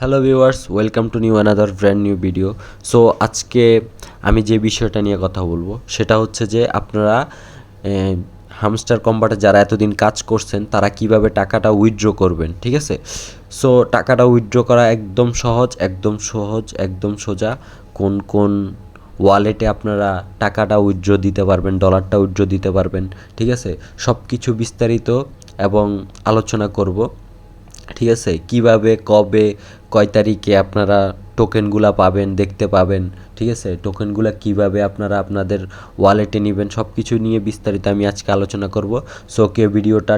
Hello viewers, welcome to new another brand new video. So আজকে আমি যে বিষয়টা নিয়ে কথা বলবো সেটা হচ্ছে যে আপনারা হামস্টার কম্বাটে যারা এতদিন কাজ করছেন তারা কিভাবে টাকাটা উইথড্র করবেন, ঠিক আছে? সো টাকাটা উইথড্র করা একদম সহজ, একদম সহজ, একদম সোজা। কোন কোন ওয়ালেটে আপনারা টাকাটা উইথড্র দিতে পারবেন, ডলারটা উইথড্র দিতে পারবেন, ঠিক আছে? সব কিছু বিস্তারিত এবং আলোচনা করব। ঠিক আছে, কিভাবে কবে কয় তারিখে আপনারা টোকেনগুলা পাবেন, দেখতে পাবেন, ঠিক আছে? টোকেনগুলা কিভাবে আপনারা আপনাদের ওয়ালেটে নেবেন, সব কিছু নিয়ে বিস্তারিত আমি আজকে আলোচনা করব। সো কেউ ভিডিওটা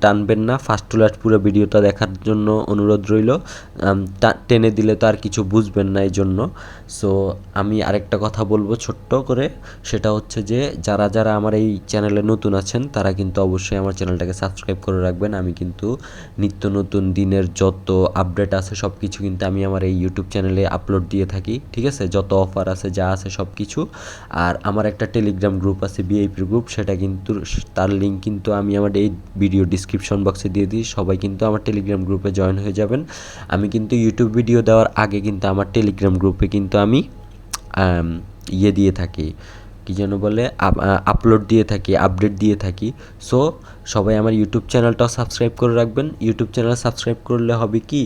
টানবেন না, ফার্স্ট টু লাস্ট পুরো ভিডিওটা দেখার জন্য অনুরোধ রইল। টেনে দিলে তো আর কিছু বুঝবেন না, এই জন্য। সো আমি আরেকটা কথা বলবো ছোট্ট করে, সেটা হচ্ছে যে যারা যারা আমার এই চ্যানেলে নতুন আছেন তারা কিন্তু অবশ্যই আমার চ্যানেলটাকে সাবস্ক্রাইব করে রাখবেন। আমি কিন্তু নিত্য নতুন দিনের যত আপডেট আছে সব কিছু কিন্তু আমি আমার এই ইউটিউব চ্যানেলে আপলোড দিয়ে থাকি, ঠিক আছে? যত অফার আছে যা আছে সব কিছু। আর আমার একটা টেলিগ্রাম গ্রুপ আছে, ভিআইপি গ্রুপ, সেটা কিন্তু তার লিঙ্ক কিন্তু আমি আমার এই ভিডিও ডিসক্রিপশন বক্সে দিয়ে দিই। সবাই কিন্তু আমার টেলিগ্রাম গ্রুপে জয়েন হয়ে যাবেন। আমি কিন্তু ইউটিউব ভিডিও দেওয়ার আগে কিন্তু আমার টেলিগ্রাম গ্রুপে কিন্তু আমি ইয়ে দিয়ে থাকি, কী যেন বলে, আপলোড দিয়ে থাকি, আপডেট দিয়ে থাকি। সো সবাই আমার ইউটিউব চ্যানেলটাও সাবস্ক্রাইব করে রাখবেন। ইউটিউব চ্যানেল সাবস্ক্রাইব করলে হবে কি,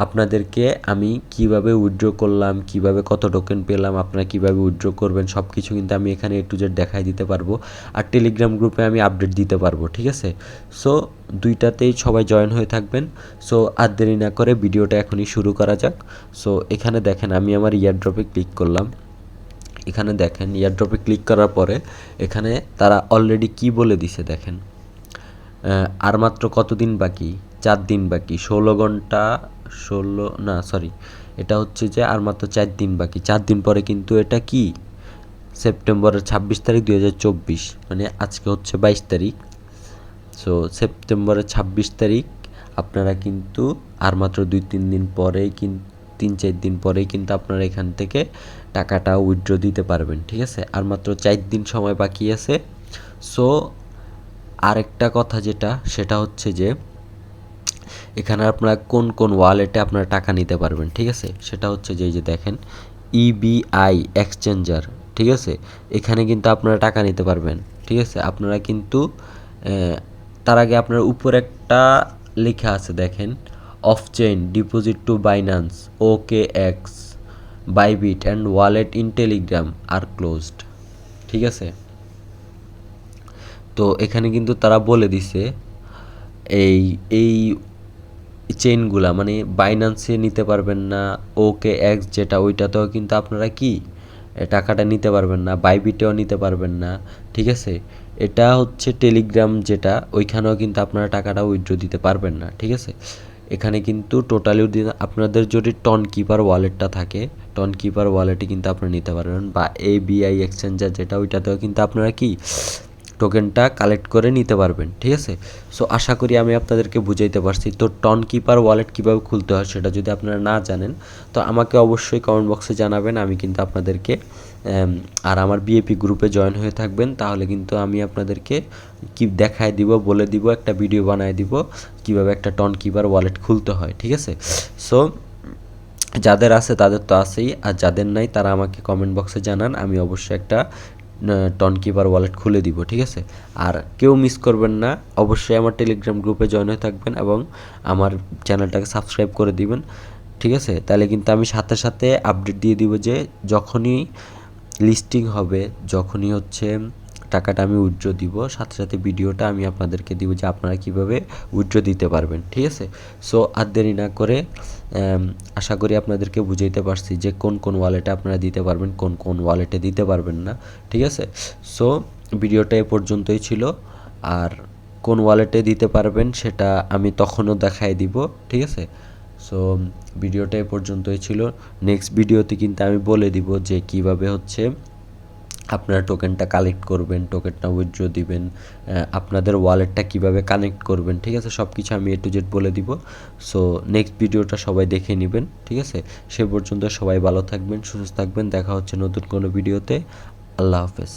আপনাদেরকে আমি কিভাবে উইথড্র করলাম, কিভাবে কত টোকেন পেলাম, আপনারা কিভাবে উইথড্র করবেন, সব কিছু কিন্তু আমি এখানে A to Z দেখাই দিতে পারবো। আর টেলিগ্রাম গ্রুপে আমি আপডেট দিতে পারবো, ঠিক আছে? সো দুইটাতেই সবাই জয়েন হয়ে থাকবেন। সো আর দেরি না করে ভিডিওটা এখনই শুরু করা যাক। সো এখানে দেখেন আমি আমার ইয়ারড্রপে ক্লিক করলাম। এখানে দেখেন ইয়ারড্রপে ক্লিক করার পরে এখানে তারা অলরেডি কি বলে দিছে দেখেন। আর মাত্র কতদিন বাকি? 4 দিন বাকি, 16 ঘন্টা, 16 না সরি, এটা হচ্ছে যে আর মাত্র 4 দিন বাকি। 4 দিন পরে কিন্তু এটা কি, সেপ্টেম্বরের 26 তারিখ 2024, মানে আজকে হচ্ছে 22 তারিখ। সো সেপ্টেম্বরের 26 তারিখ আপনারা কিন্তু আর মাত্র 2-3 দিন পরেই, 3-4 দিন পরেই কিন্তু আপনারা এখান থেকে টাকাটা উইথড্র দিতে পারবেন, ঠিক আছে? আর মাত্র 4 দিন সময় বাকি আছে। সো আরেকটা কথা যেটা, সেটা হচ্ছে যে এখানে আপনারা কোন কোন ওয়ালেটে আপনারা টাকা নিতে পারবেন, ঠিক আছে? সেটা হচ্ছে যে এই যে দেখেন ইবিআই এক্সচেঞ্জার, ঠিক আছে? এখানে কিন্তু আপনারা টাকা নিতে পারবেন, ঠিক আছে? আপনারা কিন্তু তার আগে আপনার উপর একটা লেখা আছে দেখেন, off chain deposit to Binance, okay X, Bybit and wallet in Telegram are closed, ঠিক আছে? তো এখানে কিন্তু তারা বলে দিছে এই এই চেইনগুলা, মানে বাইন্যান্সে নিতে পারবেন না, ওকে এক্স যেটা ওইটাতেও কিন্তু আপনারা কি টাকাটা নিতে পারবেন না, বাইবিটেও নিতে পারবেন না, ঠিক আছে? এটা হচ্ছে টেলিগ্রাম যেটা, ওইখানেও কিন্তু আপনারা টাকাটা উইথড্র দিতে পারবেন না, ঠিক আছে? এখানে কিন্তু টোটালি আপনাদের যদি টন কিপার ওয়ালেটটা থাকে, টন কিপার ওয়ালেটে কিন্তু আপনারা নিতে পারবেন, বা এবিআই এক্সচেঞ্জার যেটা ওইটাতেও কিন্তু আপনারা কি টোকেনটা কালেক্ট করে নিতে পারবেন, ঠিক আছে? সো আশা করি আমি আপনাদেরকে বুঝাইতে পারছি। তো টন কিপার ওয়ালেট কীভাবে খুলতে হয় সেটা যদি আপনারা না জানেন তো আমাকে অবশ্যই কমেন্ট বক্সে জানাবেন। আমি কিন্তু আপনাদেরকে আর আমার বিএপি গ্রুপে জয়েন হয়ে থাকবেন, তাহলে কিন্তু আমি আপনাদেরকে কি দেখায় দিব, বলে দিব, একটা ভিডিও বানায় দিব কিভাবে একটা টন কিপার ওয়ালেট খুলতে হয়, ঠিক আছে? সো যাদের আছে তাদের তো আছেই, আর যাদের নাই তারা আমাকে কমেন্ট বক্সে জানান, আমি অবশ্যই একটা টন কিপার ওয়ালেট খুলে দিব, ঠিক আছে? আর কেউ মিস করবেন না, অবশ্যই আমার টেলিগ্রাম গ্রুপে জয়েন হয়ে থাকবেন এবং আমার চ্যানেলটাকে সাবস্ক্রাইব করে দিবেন, ঠিক আছে? তাহলে কিন্তু আমি সাথে সাথে আপডেট দিয়ে দিব যে যখনই লিস্টিং হবে, যখনই হচ্ছে টাকাটা আমি উইথড্র দিব, সাথে সাথে ভিডিওটা আমি আপনাদেরকে দিব যে আপনারা কীভাবে উইথড্র দিতে পারবেন, ঠিক আছে? সো আর দেরি না করে আশা করি আপনাদেরকে বুঝাইতে পারছি যে কোন কোন ওয়ালেটে আপনারা দিতে পারবেন, কোন কোন ওয়ালেটে দিতে পারবেন না, ঠিক আছে? সো ভিডিওটা এ পর্যন্তই ছিল। আর কোন ওয়ালেটে দিতে পারবেন সেটা আমি তখনও দেখাই দিব, ঠিক আছে? সো ভিডিওটা এ পর্যন্তই ছিল। নেক্সট ভিডিওতে কিন্তু আমি বলে দিব যে কিভাবে হচ্ছে আপনারা টোকেনটা কালেক্ট করবেন, টোকেনটা উইথড্র দিবেন, আপনাদের ওয়ালেটটা কিভাবে কানেক্ট করবেন, ঠিক আছে? সব কিছু আমি A to Z বলে দিব। সো নেক্সট ভিডিওটা সবাই দেখে নেবেন, ঠিক আছে? সে পর্যন্ত সবাই ভালো থাকবেন, সুস্থ থাকবেন। দেখা হচ্ছে নতুন কোনো ভিডিওতে। আল্লাহ হাফেজ।